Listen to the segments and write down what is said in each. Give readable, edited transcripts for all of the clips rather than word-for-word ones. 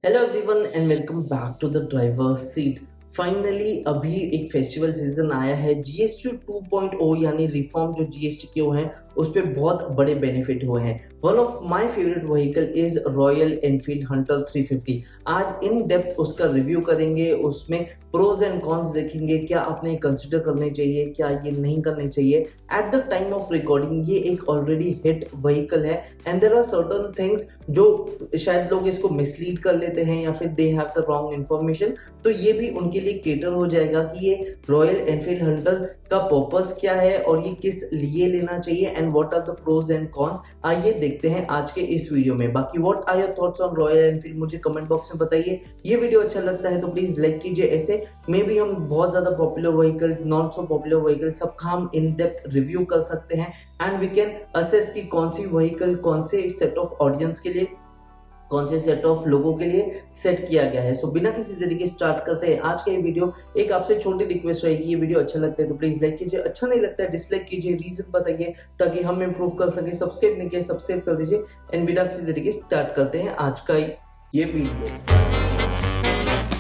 Hello everyone and welcome back to the driver seat. Finally अभी एक festival season आया है। जीएसटी 2.0 यानी रिफॉर्म जो जीएसटी के हुए हैं उस पे बहुत बड़े बेनिफिट हुए हैं। One of my favourite vehicle is royal Enfield Hunter 350। आज इन डेप्थ उसका रिव्यू करेंगे, उसमें प्रोज एंड कॉन्स देखेंगे, क्या आपने कंसिडर करने चाहिए, क्या ये नहीं करने चाहिए। At the time of recording ये एक ऑलरेडी हिट व्हीकल है and there are certain things जो शायद लोग इसको मिसलीड कर लेते हैं या फिर they have the wrong information. तो ये भी उनके लिए केटर हो जाएगा कि ये रॉयल एनफील्ड हंटर का पर्पस क्या है और ये किस लिए लेना चाहिए and what are the pros and cons. आइए देखते हैं आज के इस वीडियो में। बाकी what are your thoughts on Royal Enfield मुझे कमेंट बॉक्स में बताइए। ये वीडियो अच्छा लगता है तो प्लीज लाइक कीजिए। ऐसे मे भी हम बहुत ज्यादा popular vehicles, not so popular vehicles सबका हम इन डेप्थ रिव्यू कर सकते हैं एंड वी कैन असेस कि कौन सी व्हीकल कौन से सेट ऑफ ऑडियंस के लिए, कौन से सेट ऑफ लोगों के लिए सेट किया गया है। सो बिना किसी तरीके स्टार्ट करते हैं आज का ये वीडियो। एक आपसे छोटी रिक्वेस्ट रहेगी, ये वीडियो अच्छा लगता है तो प्लीज लाइक कीजिए, अच्छा नहीं लगता है डिसलाइक कीजिए, रीजन बताइए ताकि हम इम्प्रूव कर सके। सब्सक्राइब नहीं किया सब्सक्राइब कर दीजिए एंड बिना किसी तरीके स्टार्ट करते हैं आज का ये वीडियो।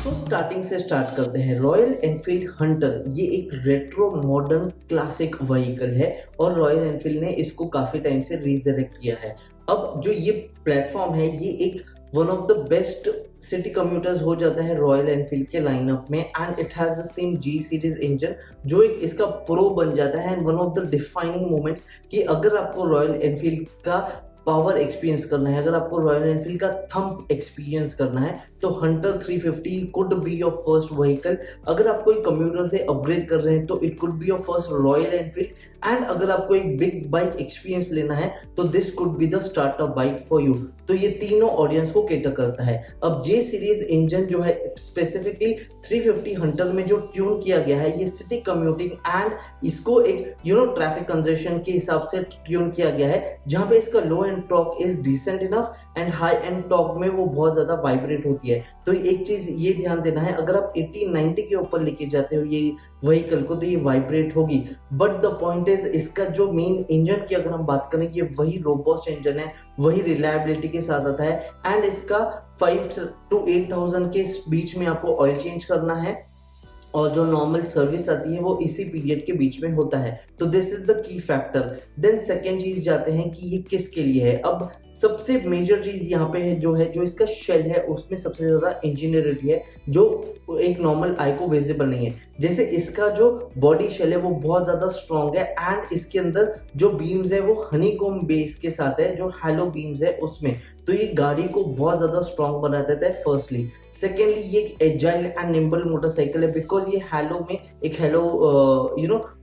तो स्टार्टिंग से स्टार्ट करते हैं। रॉयल एनफील्ड हंटर ये एक रेट्रो मॉडर्न क्लासिक व्हीकल है और रॉयल एनफील्ड ने इसको काफी टाइम से रिजरेक्ट किया है। अब जो ये प्लेटफॉर्म है ये एक one of the best city commuters हो जाता है रॉयल एनफील्ड के लाइनअप में and it has the same G series engine जो एक इसका प्रो बन जाता है and one of the defining moments कि अगर आपको रॉयल एनफील्ड का पावर एक्सपीरियंस करना है, अगर आपको रॉयल एनफील्ड का थंप एक्सपीरियंस करना है तो Hunter 350 could be your first vehicle. अगर आप कोई कम्यूटर से अपग्रेड कर रहे हैं तो it could be your first royal Enfield and अगर आपको एक बिग बाइक एक्सपीरियंस लेना है तो this could be the startup bike for you. तो ये तीनों ऑडियंस को केटर करता है। अब जे सीरीज इंजन जो है स्पेसिफिकली 350 हंटर में जो ट्यून किया गया है ये सिटी कम्यूटिंग एंड इसको एक ट्रैफिक कंजेशन के हिसाब से ट्यून किया गया है, जहां पे इसका low end torque is decent enough and high end torque में वो बहुत ज्यादा वाइब्रेट होती है। तो एक चीज ये ध्यान देना है, अगर आप 80-90 के ऊपर लेके जाते हो ये व्हीकल को तो ये वाइब्रेट होगी। बट द पॉइंट इज इसका जो मेन इंजन की अगर हम बात करें ये वही रोबस्ट इंजन है, वही रिलायबिलिटी के साथ आता है एंड इसका 5 to 8,000 के बीच में आपको ऑयल चेंज करना है और जो नॉर्मल सर्विस आती है वो इसी पीरियड के बीच में होता है। तो this is the key factor. Then second चीज जाते हैं कि ये किसके लिए है। अब सबसे मेजर चीज यहाँ पे है जो इसका शेल है उसमें सबसे ज्यादा इंजीनियरिटी है जो एक नॉर्मल आई को विजिबल नहीं है। जैसे इसका जो बॉडी शेल है वो बहुत ज्यादा स्ट्रॉन्ग है एंड इसके अंदर जो बीम्स है वो हनीकॉम्ब बेस के साथ है, जो हैलो बीम्स है उसमें। तो ये गाड़ी को बहुत ज्यादा स्ट्रॉन्ग बना देता है फर्स्टली। सेकेंडली ये एक एजाइल एंड निम्बल मोटरसाइकिल है बिकॉज ये हैलो में एक हैलो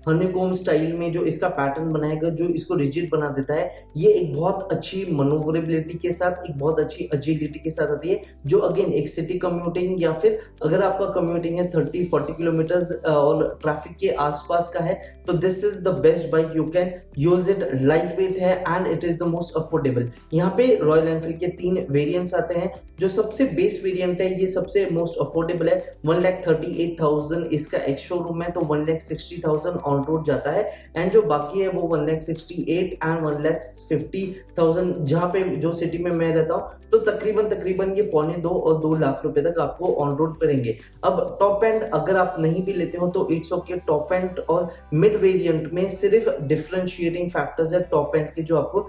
हनीकॉम्ब स्टाइल में जो इसका पैटर्न बनाएगा जो इसको रिजिड बना देता है। ये एक बहुत अच्छी मनोवरेबिलिटी के साथ, एक बहुत अच्छी एजिलिटी के साथ आती है जो अगेन एक सिटी कम्यूटिंग या फिर अगर आपका कम्यूटिंग है 30-40 किलोमीटर और ट्रैफिक के आसपास का है तो this is the best bike you can use it. Light weight है and it is the most affordable. यहाँ पे रॉयल एनफील्ड के 3 वेरिएंट्स आते हैं। जो सबसे बेस वेरिएंट है ये सबसे मोस्ट अफोर्डेबल है, 1,38,000 इसका एक्स शोरूम है तो 1,60,000 ऑन रोड जाता है एंड जो बाकी है वो 1,68,000 एंड 1,50,000 जहाँ पे जो सिटी में मैं रहता हूँ तो तकरीबन ये 2.25 और 2 लाख रुपए तक आपको ऑन रोड पड़ेंगे। अब टॉप एंड अगर आप नहीं भी लेते हो तो इट्स ओके। टॉप एंड और मिड वेरिएंट में सिर्फ डिफरेंशिएटिंग फैक्टर्स है टॉप एंड के जो आपको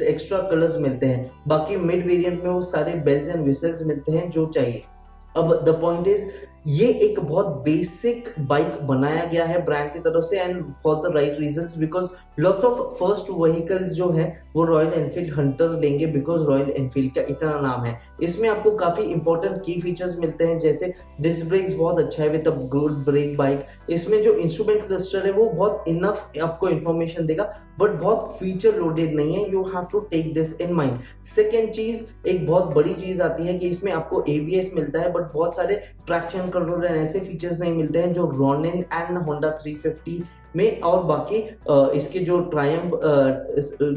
एक्स्ट्रा कलर्स मिलते हैं, बाकी मिड वेरिएंट में वो सारे बेल्स एंड विसल्स मिलते हैं जो चाहिए। अब द पॉइंट इज ये एक बहुत बेसिक बाइक बनाया गया है ब्रांड की तरफ से and for the right reasons because lots of first vehicles जो है वो रॉयल एनफील्ड हंटर लेंगे बिकॉज रॉयल एनफील्ड का इतना नाम है। इसमें आपको काफी इंपॉर्टेंट की फीचर्स मिलते हैं जैसे डिस्क ब्रेक्स बहुत अच्छा है with a good brake bike. इसमें जो इंस्ट्रूमेंट क्लस्टर है वो बहुत इनफ आपको इंफॉर्मेशन देगा बट बहुत फीचर लोडेड नहीं है। You have to take this in mind. Second चीज, एक बहुत बड़ी चीज आती है कि इसमें आपको एबीएस मिलता है बट बहुत सारे ट्रैक्शन कंट्रोल एंड ऐसे फीचर्स नहीं मिलते हैं जो रॉनिन एंड होंडा 350 में और बाकी इसके जो ट्रायम्फ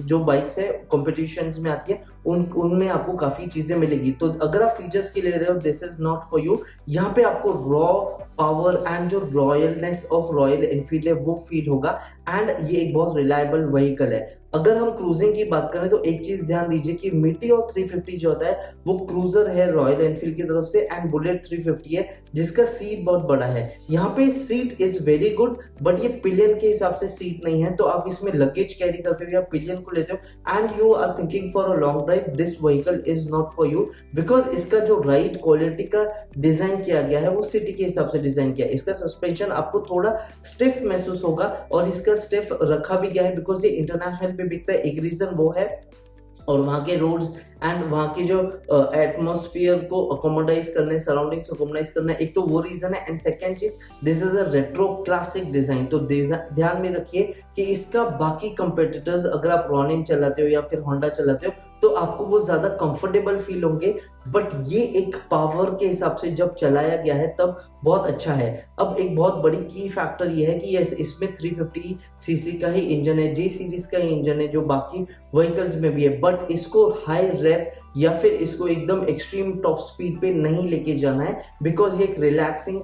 जो बाइक्स है कॉम्पिटिशन्स में आती है उनमें आपको काफी चीजें मिलेगी। तो अगर आप फीचर्स के ले रहे हो this is not for you. यहाँ पे आपको रॉ पावर एंड जो रॉयलनेस ऑफ रॉयल एनफील्ड है वो फील होगा एंड ये एक बहुत रिलायबल व्हीकल है। अगर हम क्रूजिंग की बात करें तो एक चीज ध्यान दीजिए कि मीटियोर 350 जो होता है वो क्रूजर है रॉयल एनफील्ड की तरफ से एंड बुलेट 350 है जिसका सीट बहुत बड़ा है। यहाँ पे seat is very good but ये पिलियन के हिसाब से सीट नहीं है, तो आप इसमें लगेज कैरी करते हो या पिलियन को लेते हो and you are thinking for a long drive, this vehicle is not for you because इसका जो राइड क्वालिटी का डिजाइन किया गया है वो सिटी के हिसाब से डिजाइन किया है। इसका सस्पेंशन आपको थोड़ा स्टिफ महसूस होगा और इसका स्टिफ रखा भी गया है बिकॉज ये इंटरनेशनल पे बिकता है, एक रीजन वो है और वहाँ के रोड्स एंड वहाँ की जो एटमॉस्फेयर को अकोमोडाइज करने, सराउंडिंग्स को अकोमोडाइज करना, एक तो वो रीजन है एंड सेकंड चीज this is a retro classic design. तो ध्यान में रखिए कि इसका बाकी कंपेटिटर्स अगर आप रॉनिन चलाते हो या फिर होंडा चलाते हो तो आपको वो ज्यादा कंफर्टेबल फील होंगे बट ये एक पावर के हिसाब से जब चलाया गया है तब बहुत अच्छा है। अब एक बहुत बड़ी की फैक्टर ये है कि इसमें 350 सीसी का ही इंजन है, जे सीरीज का ही इंजन है जो बाकी व्हीकल्स में भी है, बट इसको हाई रेप या फिर इसको एकदम एक्सट्रीम टॉप स्पीड पे नहीं लेके जाना है बिकॉज ये एक relaxing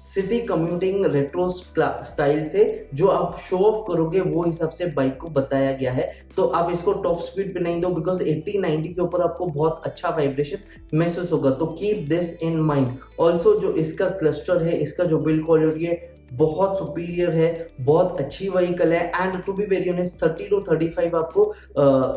city commuting retro style से जो आप शो ऑफ करोगे वो हिसाब से बाइक को बताया गया है। तो आप इसको टॉप स्पीड पे नहीं दो बिकॉज 80-90 के ऊपर आपको बहुत अच्छा वाइब्रेशन महसूस होगा, तो keep this in mind. Also जो इसका क्लस्टर है, इसका जो बिल्ड क्वालिटी है बहुत सुपीरियर है, बहुत अच्छी व्हीकल है and to be very honest 30 to 35 आपको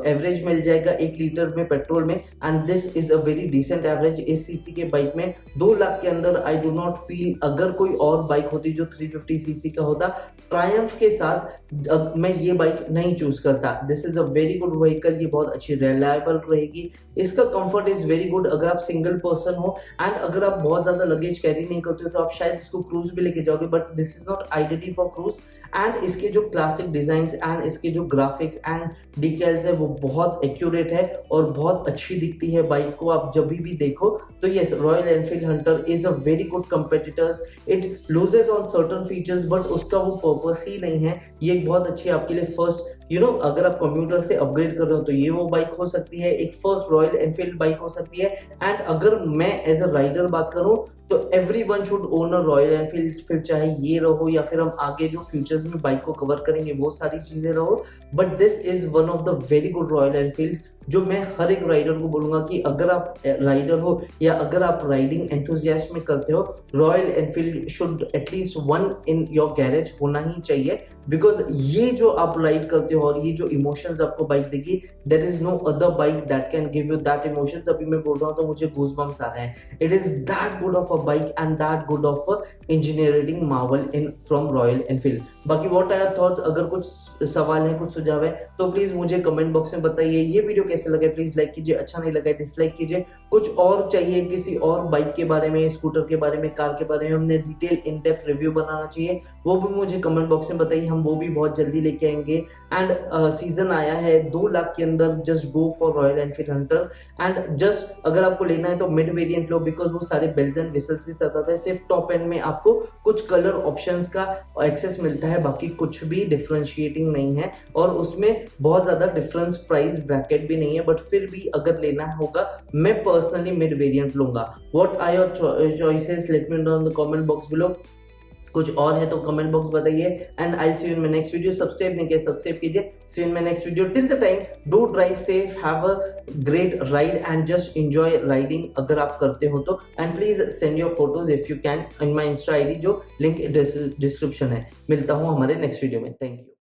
एवरेज मिल जाएगा 1 लीटर में पेट्रोल में and this is a very decent average इस सीसी के बाइक में। 2 लाख के अंदर आई डू नॉट फील अगर कोई और बाइक होती जो 350 सीसी का होता ट्रायम्फ के साथ मैं ये बाइक नहीं चूज करता। This is a very good vehicle, ये बहुत अच्छी रिलायबल रहेगी, इसका कंफर्ट इज वेरी गुड अगर आप सिंगल पर्सन हो एंड अगर आप बहुत ज्यादा लगेज कैरी नहीं करते हो तो आप शायद इसको क्रूज भी लेके जाओगे but this is not ideally for cruise. And इसके जो क्लासिक डिजाइन्स एंड इसके जो ग्राफिक्स एंड डिटेल्स है वो बहुत एक्यूरेट है और बहुत अच्छी दिखती है बाइक को आप जब भी देखो तो yes royal Enfield Hunter is a very good competitors. It loses on certain features but उसका वो पर्पस ही नहीं है। ये एक बहुत अच्छी आपके लिए फर्स्ट अगर आप कंप्यूटर से अपग्रेड कर रहे हो तो ये वो बाइक हो सकती है, एक फर्स्ट रॉयल एनफील्ड बाइक हो सकती है। एंड अगर मैं एज अ राइडर बात करूं तो everyone should own a royal Enfield, फिर चाहे ये रहो या फिर हम आगे जो फ्यूचर्स में बाइक को कवर करेंगे वो सारी चीजें रहो, but this is one of the very good royal Enfield जो मैं हर एक राइडर को बोलूंगा कि अगर आप राइडर हो या अगर आप राइडिंग एंथुसियास्ट में करते हो royal Enfield should at least one in your garage होना ही चाहिए बिकॉज ये जो आप राइड करते हो और ये जो इमोशंस आपको बाइक देगी there is no other bike that can give you that emotions. अभी मैं बोल रहा हूँ तो मुझे गूज़बम्प्स आ रहे हैं। It is that good of a bike and that good of a engineering Marvel in from royal Enfield. बाकी व्हाट आर योर थॉट्स, अगर कुछ सवाल है कुछ सुझाव है तो प्लीज मुझे कमेंट बॉक्स में बताइए। ये वीडियो कैसे लगा प्लीज लाइक कीजिए, अच्छा नहीं लगा डिसलाइक कीजिए। कुछ और चाहिए किसी और बाइक के बारे में, स्कूटर के बारे में, कार के बारे में हमने डिटेल इन डेप्थ रिव्यू बनाना चाहिए वो भी मुझे कमेंट बॉक्स में बताइए, हम वो भी बहुत जल्दी लेके आएंगे। एंड सीजन आया है 2 लाख के अंदर, just go for royal Enfield Hunter and just अगर आपको लेना है तो मिड वेरिएंट लो बिकॉज वो सारे बेल्स एंड विसल्स के साथ आता है। सिर्फ टॉप एंड में आपको कुछ कलर ऑप्शंस का एक्सेस मिलता है, बाकी कुछ भी डिफरेंशिएटिंग नहीं है और उसमें बहुत ज्यादा डिफरेंस प्राइस ब्रैकेट भी नहीं है, बट फिर भी अगर लेना होगा मैं पर्सनली मिड वेरिएंट लूंगा। What are your choices, let me know in the comment box below. कुछ और है तो कमेंट बॉक्स बताइए and I see you in my next video. Subscribe नहीं किया सब्सक्राइब कीजिए। See you in my next video. Till the time do drive safe, have a great ride and just enjoy riding अगर आप करते हो तो। And please send your photos if you can in my Insta ID जो link description है। मिलता हूँ हमारे नेक्स्ट वीडियो में। Thank you.